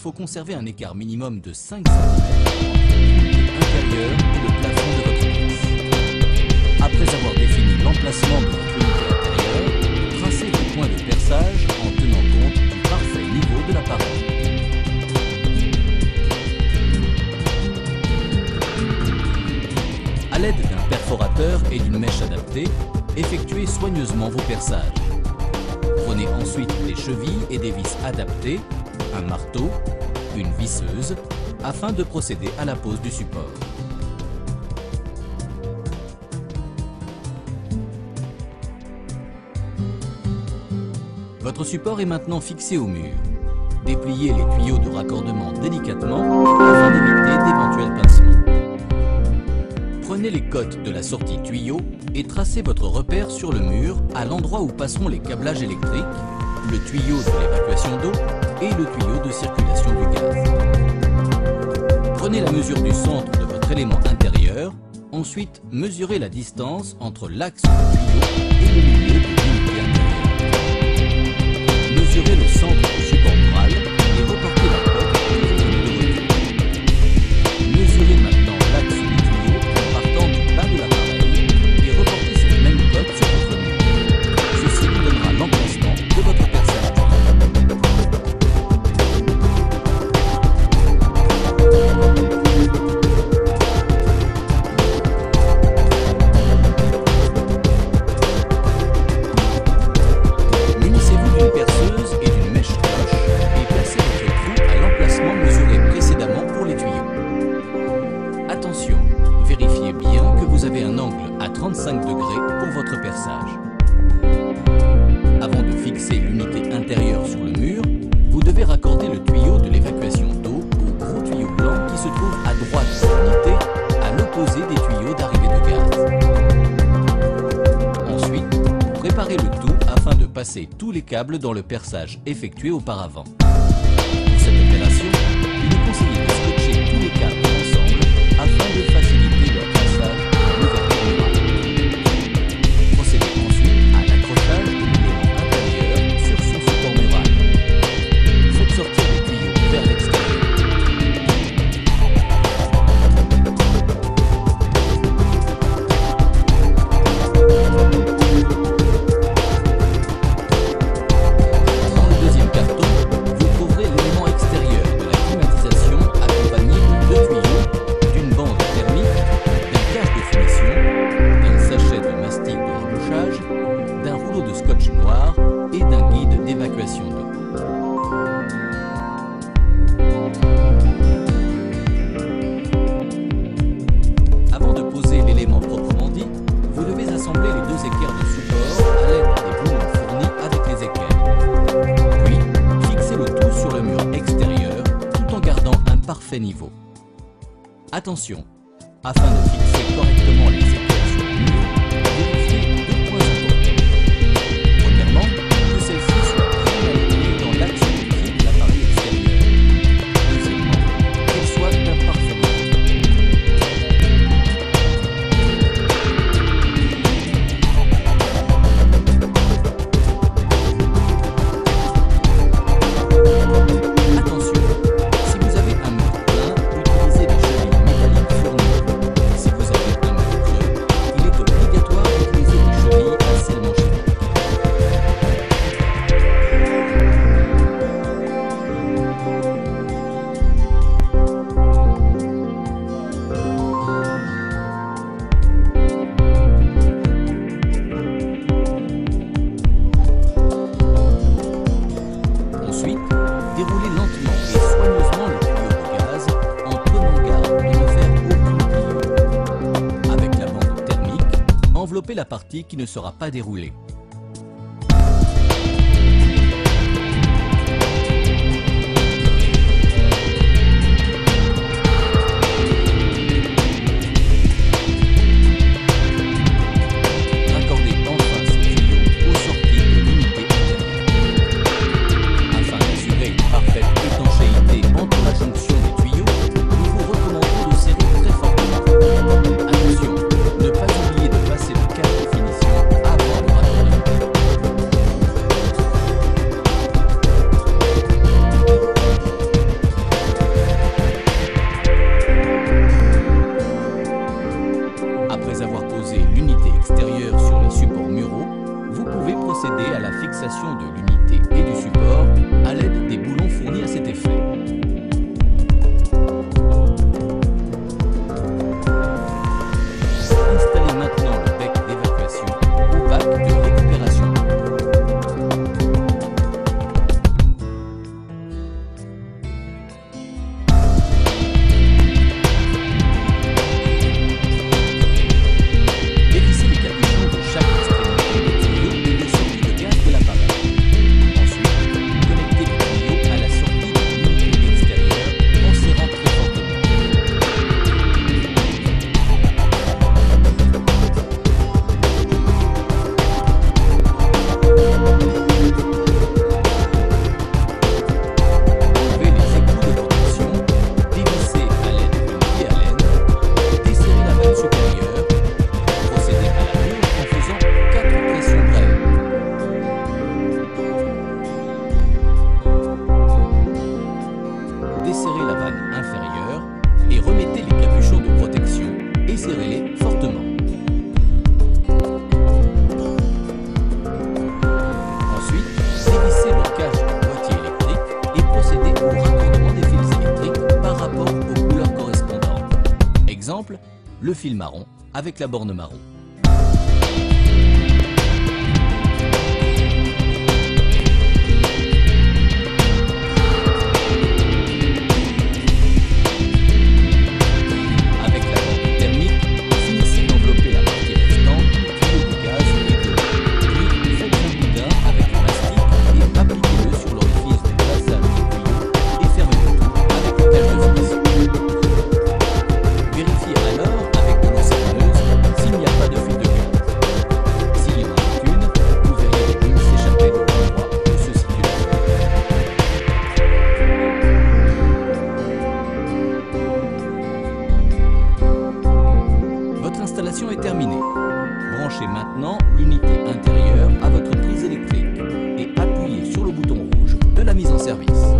faut conserver un écart minimum de 5 cm entre l'unité intérieure et le plafond de votre pièce. Après avoir défini l'emplacement de votre unité intérieure, tracez vos points de perçage en tenant compte du parfait niveau de l'appareil. À l'aide d'un perforateur et d'une mèche adaptée, effectuez soigneusement vos perçages. Prenez ensuite des chevilles et des vis adaptées, un marteau, une visseuse, afin de procéder à la pose du support. Votre support est maintenant fixé au mur. Dépliez les tuyaux de raccordement délicatement afin d'éviter d'éventuels pincements. Prenez les côtes de la sortie tuyau et tracez votre repère sur le mur à l'endroit où passeront les câblages électriques, le tuyau de l'évacuation d'eau et le tuyau de circulation du gaz. Prenez la mesure du centre de votre élément intérieur, ensuite mesurez la distance entre l'axe du tuyau et le milieu de l'unité intérieure. Mesurez le centre du support mural et reportez la cote et revenez de retour. Mesurez maintenant l'axe du tuyau en partant du bas de l'appareil et reportez cette même cote sur votre mur. Ceci vous donnera l'emplacement de votre perçage. Munissez-vous d'une perceuse et d'une mèche cloche et placez votre trou à l'emplacement mesuré précédemment pour les tuyaux. Attention, vérifiez bien que vous avez un angle à 35 degrés pour votre perçage. Avant de fixer l'unité intérieure sur le mur, vous devez raccorder le tuyau de l'évacuation d'eau au gros tuyau blanc qui se trouve à droite de l'unité, à l'opposé des tuyaux d'arrivée de gaz. Ensuite, préparez le tout afin de passer tous les câbles dans le perçage effectué auparavant. Pour cette opération, il est conseillé de scotcher tous les câbles ensemble afin de faciliter leur passage dans l'ouverture murale. Procédez ensuite à l'accrochage de l'élément intérieur sur son support mural. Faites sortir les tuyaux vers l'extérieur. Dans le deuxième carton, vous trouverez l'élément extérieur de la climatisation accompagné de 2 tuyaux, d'une bande thermique, d'un cache de finition, d'un sachet de mastic de rebouchage, d'un rouleau de scotch noir et d'un guide d'évacuation d'eau. Avant de poser l'élément proprement dit, vous devez assembler les deux équerres de support à l'aide des boulons fournis avec les équerres. Puis, fixez le tout sur le mur extérieur tout en gardant un parfait niveau. Attention, afin de fixer correctement les équerres sur le mur, vérifiez 2 points importants. Premièrement, que celles-ci soient bien alignées dans l'axe du pied de l'appareil extérieur. Deuxièmement, qu'elles soient d'un parfait niveau. Attention, si vous avez un mur plein, utilisez des chevilles métalliques fournies. Si vous avez un mur creux, il est obligatoire d'utiliser des chevilles à scellement chimique. Ensuite, déroulez lentement et soigneusement le tuyau de gaz en prenant garde de ne faire aucun pli. Avec la bande thermique, enveloppez la partie qui ne sera pas déroulée. Raccordez enfin ces tuyaux aux sorties de l'unité intérieure. Afin d'assurer une parfaite étanchéité entre la jonction des tuyaux, nous vous recommandons de serrer très fortement. Attention, ne pas oublier de passer le câble de finition avant le raccordement. à la fixation de l'unité et du support à l'aide des boulons fournis à cet effet. Installez maintenant le bec d'évacuation au bac de récupération. Dévissez les capuchons de chaque extrémité des tuyaux et des sorties de gaz de l'appareil. Ensuite, connectez les tuyaux à la sortie de l'unité extérieure en serrant très fortement. Enlevez les écrous de protection, dévissez à l'aide d'une pie à laine, desserrez la vanne supérieure, procédez à la mûre en faisant 4 pressions brèves. Desserrez la vanne inférieure et remettez les capuchons de protection et serrez-les fortement. Ensuite, dévissez le cache du boîtier électrique et procédez au raccordement des fils électriques par rapport aux couleurs correspondantes. Exemple, le fil marron avec la borne marron. Avec la borne thermique, finissez d'envelopper la partie restante de tuyau de gaz et d'eau. Puis faites un boudin avec le mastic et appliquez-le sur l'orifice de passage du tuyau et fermez le tout avec le cache de fixation. Vérifiez alors avec de l'eau savonneuse s'il n'y a pas de fuite de gaz. S'il y en a une, vous verrez les bulles s'échapper de l'endroit où se situe la fuite. Votre installation est terminée. Branchez maintenant l'unité intérieure à votre prise électrique et appuyez sur le bouton rouge de la mise en service.